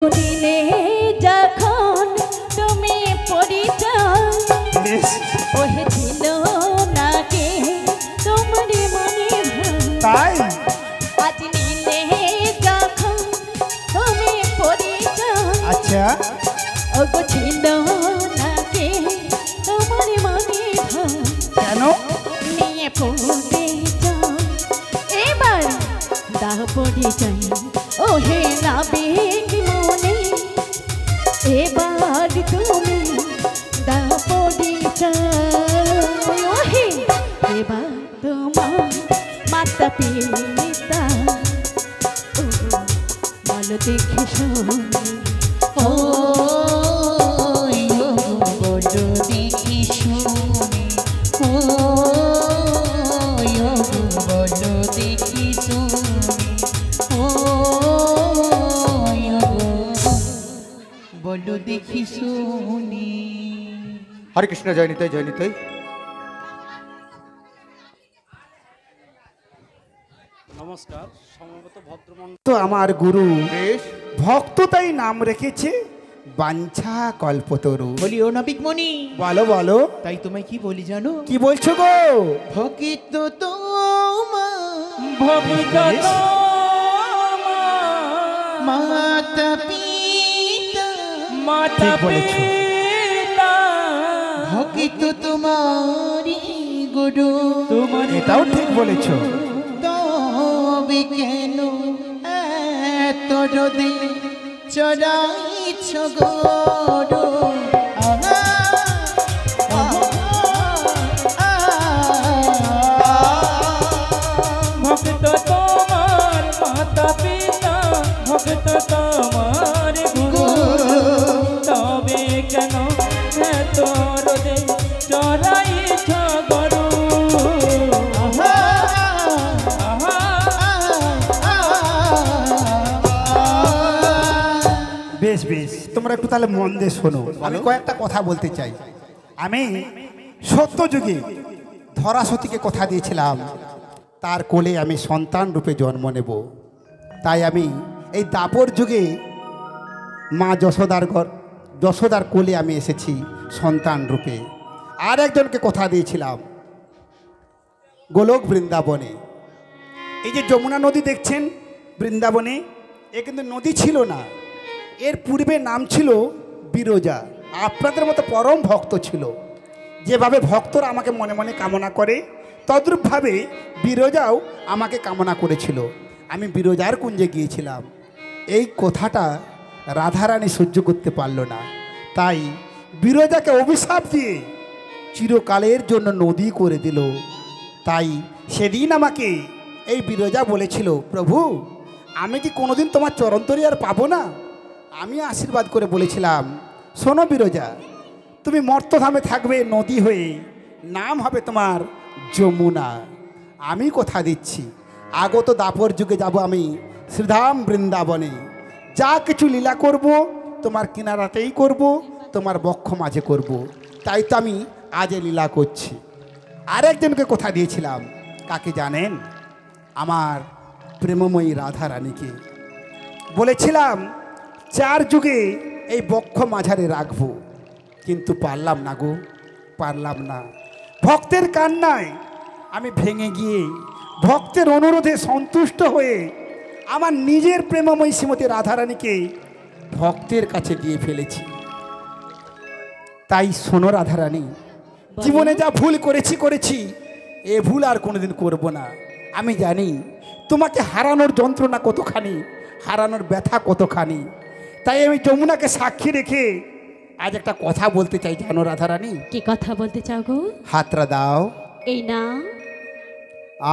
দিলে যখন তুমি পরিচয় হয়েছিল নাকি তোমার মনে তাই আজ নিলে যখন তুমি পরিচয় আচ্ছা ওগো ছিল নাকি তোমার মনে কেন নিয়ে পরিচয় এবার দাও পরিচয় ওহে নাবিক মনে এবার তুমি দাও পরিচয় ওহে এবার তোমার মাতা পিতা বলো দেখে শুনে ও বলো দেখি শুনে ও বলো দেখি শুনে ও বলো দেখি শুনে। হরে কৃষ্ণ জয় নিতাই জয় নিতাই। নমস্কার সম্ভবত ভদ্রমন্ডল তো আমার গুরু বেশ ভক্ত তাই নাম রেখেছে বাঞ্ছা কল্পতরু। বলি ও নাবিক মনি বলো বলো তাই তোমায় কি বলি জানো কি বলছো গো? ভকিত তোমার ভবিত মাতা পিতা মাতা ঠিক বলেছ। পিতা ভকিত তোমারি গুরু তোমার এটাও ঠিক বলেছো। তবে কেন এত রোদে চড়াইছ গরু ভক্ত তোমার মাতা পিতা ভক্ত তোমার গুরু তবে কেন এত রোদে চড়াইছ গরু বেশ বেশ তোমরা একটু তাহলে মন দিয়ে শোনো। আমি কয়েকটা কথা বলতে চাই। আমি সত্য যুগে ধরাসতীকে কথা দিয়েছিলাম তার কোলে আমি সন্তান রূপে জন্ম নেব। তাই আমি এই দাপর যুগে মা যশোদার কোলে আমি এসেছি সন্তান রূপে। আর একজনকে কথা দিয়েছিলাম গোলক বৃন্দাবনে। এই যে যমুনা নদী দেখছেন বৃন্দাবনে, এ কিন্তু নদী ছিল না, এর পূর্বে নাম ছিল বিরজা। আপনাদের মতো পরম ভক্ত ছিল। যেভাবে ভক্তরা আমাকে মনে মনে কামনা করে তদ্রূপভাবে বিরজাও আমাকে কামনা করেছিল। আমি বিরজার কুঞ্জে গিয়েছিলাম। এই কথাটা রাধারানী সহ্য করতে পারল না, তাই বিরজাকে অভিশাপ দিয়ে চিরকালের জন্য নদী করে দিল। তাই সেদিন আমাকে এই বিরজা বলেছিল, প্রভু আমি কি কোনোদিন তোমার চরণতরি আর পাবো না? আমি আশীর্বাদ করে বলেছিলাম, শোনো বিরজা, তুমি মর্তধামে থাকবে নদী হয়ে, নাম হবে তোমার যমুনা। আমি কথা দিচ্ছি আগত দাপর যুগে যাব আমি শ্রীধাম বৃন্দাবনে। যা কিছু লীলা করব তোমার কিনারাতেই করব, তোমার বক্ষ মাঝে করব। তাই তো আমি আজ লীলা করছি। আরেকজনকে কথা দিয়েছিলাম, কাকে জানেন? আমার প্রেমময়ী রাধা রানীকে বলেছিলাম চার যুগে এই বক্ষ মাঝারে রাখবো, কিন্তু পারলাম না গো, পারলাম না। ভক্তের কান্নায় আমি ভেঙে গিয়ে ভক্তের অনুরোধে সন্তুষ্ট হয়ে আমার নিজের প্রেমময়ী শ্রীমতী রাধারানীকে ভক্তের কাছে দিয়ে ফেলেছি। তাই শোনো রাধারানী, জীবনে যা ভুল করেছি এ ভুল আর কোনোদিন করব না। আমি জানি তোমাকে হারানোর যন্ত্রণা কতখানি, হারানোর ব্যথা কতখানি। তাই আমি যমুনাকে সাক্ষী রেখে আজ একটা কথা বলতে চাই, জানো রাধারানী? কি কথা বলতে চাও গো? হাতটা দাও। এই না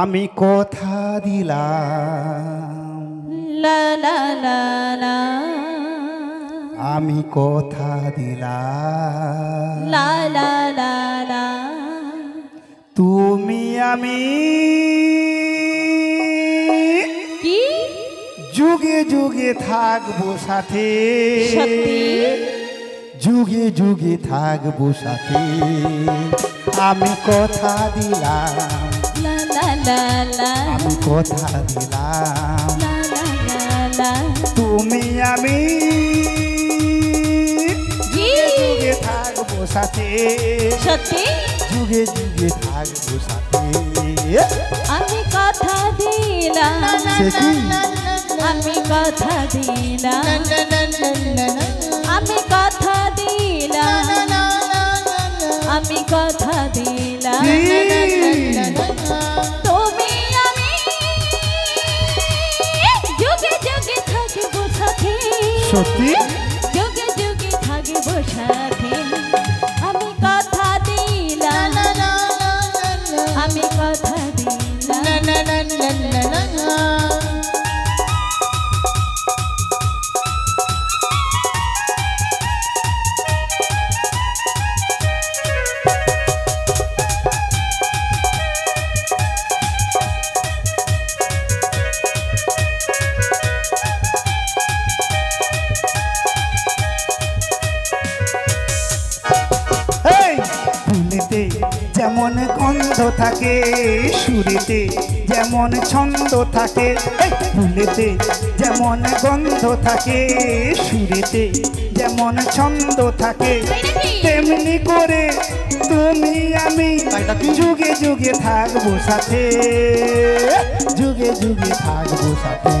আমি কথা দিলাম, লা লা লা লা আমি কথা দিলাম, লা লা লা লা তুমি আমি কি যুগে যুগে থাকবো সাথে, সত্যি? যুগে যুগে থাকবো সাথে। আমি কথা দিলাম, লা লা লা লা আমি কথা দিলাম, লা লা লা লা তুমি আমি জি যুগে থাকবো সাথে, সত্যি যুগে যুগে থাকবো সাথে। আমি কথা দিলাম, সে কি? আমি কথা দিলাম, আমি কথা দিলাম, আমি কথা দিলাম, তুমি আমি যুগে যুগে থাকবো সাথে, সত্যি? যুগে যুগে থাকবো সাথে। আমি কথা দিলাম, আমি কথা দিলাম। এই ফুলেতে যেমন গন্ধ থাকে, সুরেতে যেমন ছন্দ থাকে। এই ফুলেতে যেমন গন্ধ থাকে, সুরেতে যেমন ছন্দ থাকে, তেমনি করে তুমি আমি যুগে যুগে থাকবো সাথে, যুগে যুগে থাকবো সাথে।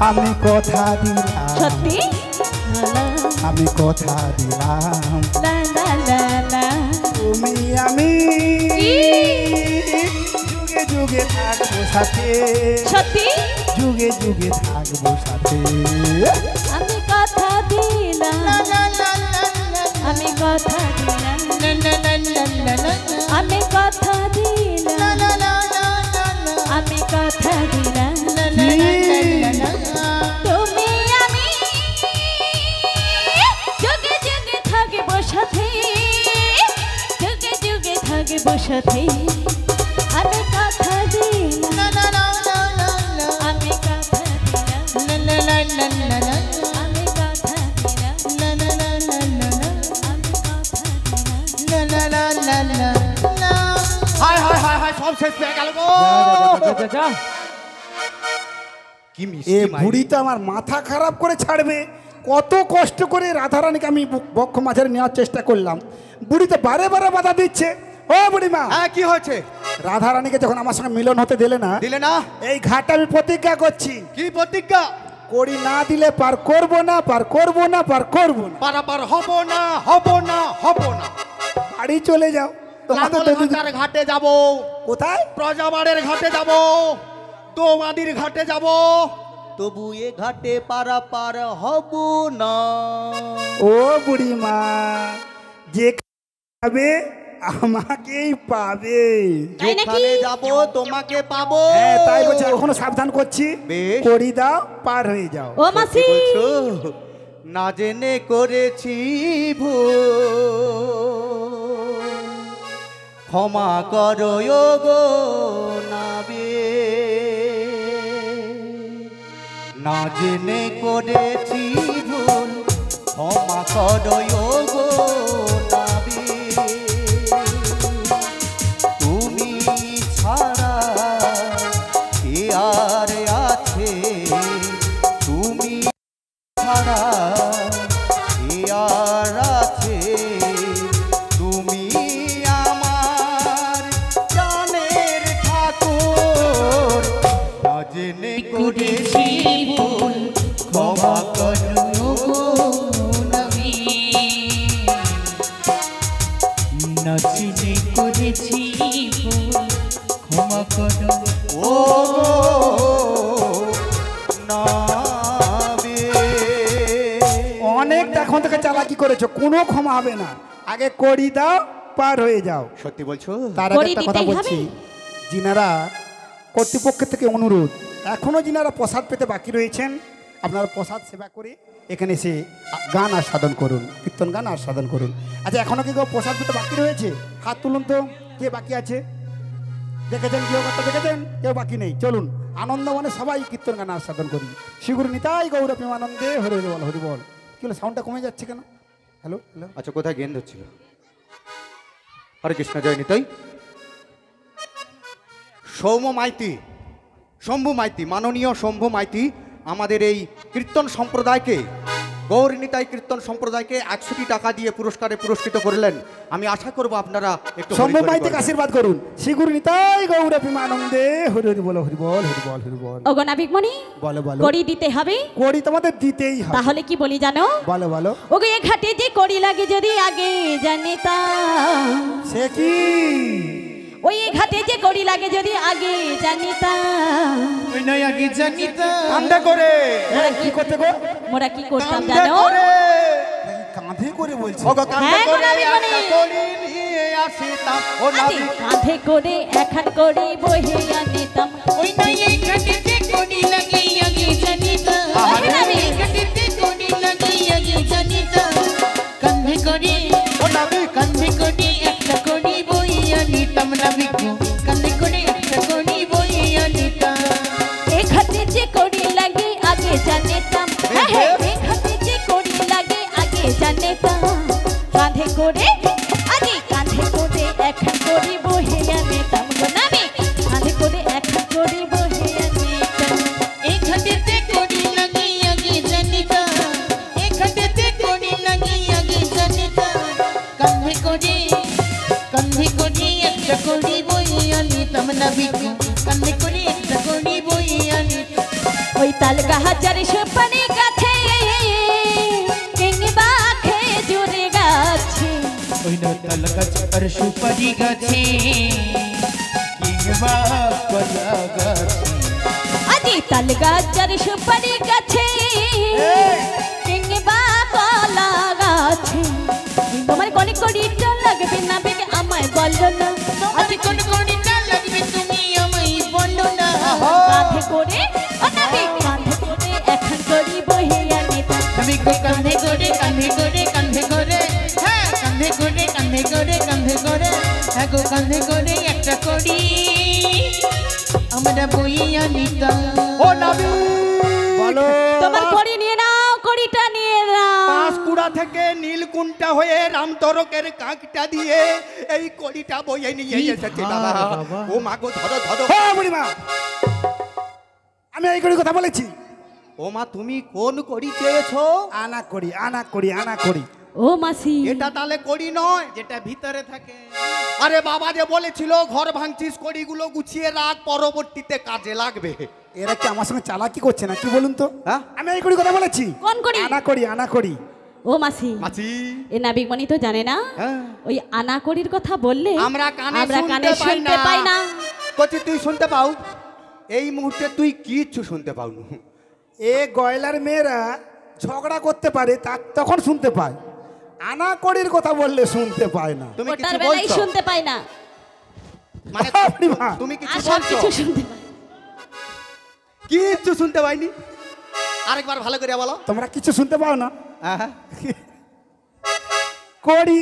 আমি কথা দিলাম, সত্যি আমি কথা দিলাম, লা লা লা লা তুমি আমি যুগে যুগে থাকবো সাথে, সত্যি যুগে যুগে থাকবো সাথে। আমি কথা দিলাম, আমি কথা দিলাম, আমি কথা দিলাম, আমি কথা দিলাম, তুমি আমি যুগে যুগে থাকবো সাথে, যুগে যুগে থাকবো সাথে। আমি কথা দিলাম, আমি কথা দিলাম, আমি কথা দিলাম, আমি কথা দিলাম। হায় হায় হায় হায়, সব শেষ হয়ে গেল গো। যা কি এ মিষ্টি বুড়ি তো আমার মাথা খারাপ করে ছাড়বে। কত কষ্ট করে রাধারানীকে আমি বক্ষ মাঝারে নেওয়ার চেষ্টা করলাম, বুড়ি তো বারে বারে বাধা দিচ্ছে। ও বুড়িমা, হ্যাঁ কি হয়েছে? রাধারানীকে যখন আমার সঙ্গে মিলন হতে দিলে না, দিলে না? এই ঘাটে আমি প্রতিজ্ঞা করছি, কি প্রতিজ্ঞা? কড়ি না দিলে পার করবো না, পার করবো না, পার করবো না। পারাপার হব না, হব না, হব না। বাড়ি চলে যাও, তোমাদের তো দুদিন- লাঙ্গলঘাটার ঘাটে যাব, কোথায়? প্রজাবাড়ের ঘাটে যাব, দোমাদির ঘাটে যাব, তবু এ ঘাটে পারাপার হব না। ও বুড়িমা, যে খাবে আমাকেই পাবে। তাই নাকি? যেখানে যাব তোমাকে পাবো। হ্যাঁ, তাই বলছি, এখনো সাবধান করছি। বেশ। কড়ি দাও, পার হয়ে যাও। ও কি মাসি বলছো? না জেনে করেছি ভুল, ক্ষমা করো গো নাবে, না জেনে করেছি ভুল, ক্ষমা করো গো নাবে। তুমি ছাড়া কে আর আছে, তুমি ছাড়া কে আর আছে, তুমি আমার জানের ঠাকুর, না জেনে করেছি ভুল, ক্ষমা করো গো নবী, না জেনে করেছি ভুল, ক্ষমা করো ও নাবে। অনেক এখন থেকে চালাকি করেছো, কোনো ক্ষমা হবে না। আগে কড়ি দাও, পার হয়ে যাও। সত্যি বলছো? তার আগে কড়ি একটা কথা দিতেই বলছি, হবে? যিনারা কর্তৃপক্ষের থেকে অনুরোধ, এখনো যিনারা প্রসাদ পেতে বাকি রয়েছেন, আপনারা প্রসাদ সেবা করে এখানে এসে গান আস্বাদন করুন, কীর্তন গান আস্বাদন করুন। আচ্ছা, এখনো কি কেউ প্রসাদ পেতে বাকি রয়েছে? হাত তুলুন তো, কে বাকি আছে? দেখেছেন কেউ? কথা দেখেছেন? কেউ বাকি নেই। চলুন আনন্দ মানে সবাই কীর্তন গান আস্বাদন করি। শিগুর নিতাই গৌর প্রেমানন্দে হরি বল, হরি বল। কি হলো, সাউন্ডটা কমে যাচ্ছে কেন? হ্যালো হ্যালো, আচ্ছা, কোথায় গেন্দ হচ্ছিল? হরে কৃষ্ণ, জয় নিতাই। সৌম্য মাইতি, শম্ভু মাইতি, মাননীয় শম্ভু মাইতি আমাদের এই কীর্তন সম্প্রদায়কে, গৌরনীতাই কীর্তন সম্প্রদায়কে 100টি টাকা দিয়ে পুরস্কৃত করলেন। আমি আশা করব আপনারা একটু সম্ভব মাই থেকে আশীর্বাদ করুন। শ্রীগুরু নিতাই গৌর প্রেমানন্দে হরি হরি বল, হরি বল, হরি বল, হরি বল। ওগো নাবিকমণি, বলো বলো। কড়ি দিতে হবে। কড়ি তোমাদের দিতেই হবে। তাহলে কি বলি জানো? বলো বলো। ওগো এ ঘাটে যে কড়ি লাগে যদি আগে জানিতাম, সে কি? ওই এ ঘাটে যে কড়ি লাগে যদি আগে জানিতাম, ওই নয় আগে জানিতাম। কান্দা করে কি করতে গো? মোরা কি করতাম জানো? কাঁধে করে বলছি। ওগো কান্দা হ্যাঁ গো করে নাবিকমণি। একটা কড়ি নিয়ে আসিতাম। ও আরে নাবিক কাঁধে করে এখন কড়ি বহে আনিতাম। ওই নয় এই ঘাটেতে কোনি লাগে আগে জানিতাম। ওহে নাবিক। এই ঘাটেতে কোনি লাগে আগে জানিতাম। কান্ধে করে ও নাবিক কান্ধে করে একটা কোনি বইয়া নিতাম নাবিক গো। কান্ধে করে একটা কোনি বইয়া নিতাম। এ ঘাটে যে কড়ি লাগে আগে জানিতাম, হ্যাঁ হ্যাঁ, এ ঘাটে যে কড়ি লাগে আগে জানিতাম। কাঁধে করে আগে কাঁধে করে এখন কড়ি বহে আনিতাম গো নাবিক, কাঁধে করে এখন কড়ি বহে আনিতাম। এই ঘাটেতে কোনি লাগে আগে জানিতাম। এই ঘাটেতে কোনি লাগে আগে জানিতাম। কান্ধে করে একটা কোনি বইয়া নিতাম নাবিক গো। কান্ধে করে একটা কোনি বইয়া নিতাম। ওই তাল গাহাচার সুপারি গাছে কিংবা খেজুরে গাছে, ওই না তাল গাছ আর সুপারি গাছে কিংবা কলা গাছে। আজি তাল গাহাচার সুপারি গাছে কিংবা কলা গাছে। তোমার কোনে কড়িটা লাগবে না বেগে আমায় বলো না। আজ কোন কোনটা লাগবে তুমি আমায় বলো না। কাঁধে করে ও নাবিক, কাঁধে করে এখন করি বহে আনিতাম। আমি গো কান্ধে করে হ্যাঁ কান্ধে করে হ্যাঁ গো কান্ধে করে একটা করি আমরা বইয়া নিতাম। ও নাবিক বলো। তোমার কড়ি নিয়ে নাও, কড়িটা নিয়ে নাও। পাঁশকুড়া থেকে নীলকুণ্ঠা হয়ে রামতরকের কাঁকটা দিয়ে এই কড়িটা বয়ে নিয়ে এসেছে বাবা। ও মা গো ধরো ধরো। ও বুড়িমা, আমি এই কড়ি কথা বলেছি। ও মা তুমি কোন কড়ি চেয়েছো? আনা কড়ি, আনা কড়ি, আনা কড়ি। ও মাসি, এটা তাহলে কড়ি নয়, যেটা ভিতরে থাকে। আরে বাবা যে বলেছিল ঘর ভাঙছিস কড়িগুলো গুছিয়ে রাখ, পরবর্তীতে কাজে লাগবে। এরা কি আমার সঙ্গে চালাকি করছে না কি বলুন তো? হ্যাঁ? আমি এই কড়ি কথা বলেছি। কোন কড়ি? আনা কড়ি, আনা কড়ি। ও মাসি, মাছি এ নাবিকমণি তো জানে না। হ্যাঁ। ওই আনাকড়ির কথা বললে আমরা কানে শুনতে পাই না। কচি তুই শুনতে পাও? এই মুহূর্তে তুই কিচ্ছু শুনতে পাও না। এ গয়লার মেয়েরা ঝগড়া করতে পারে, তা তখন শুনতে পায়। আনা কড়ির কথা বললে শুনতে পায় না। তুমি ওটার কিছু বেলায় বলছো? শুনতে পাই না, মানে বুড়িমা, তুমি কিছু আর সব বলছো? কিছু শুনতে পাই। কিচ্ছু শুনতে পাইনি। আরেকবার ভালো করে বলো। তোমরা কিছু শুনতে পাও না? হ্যাঁ। কড়ি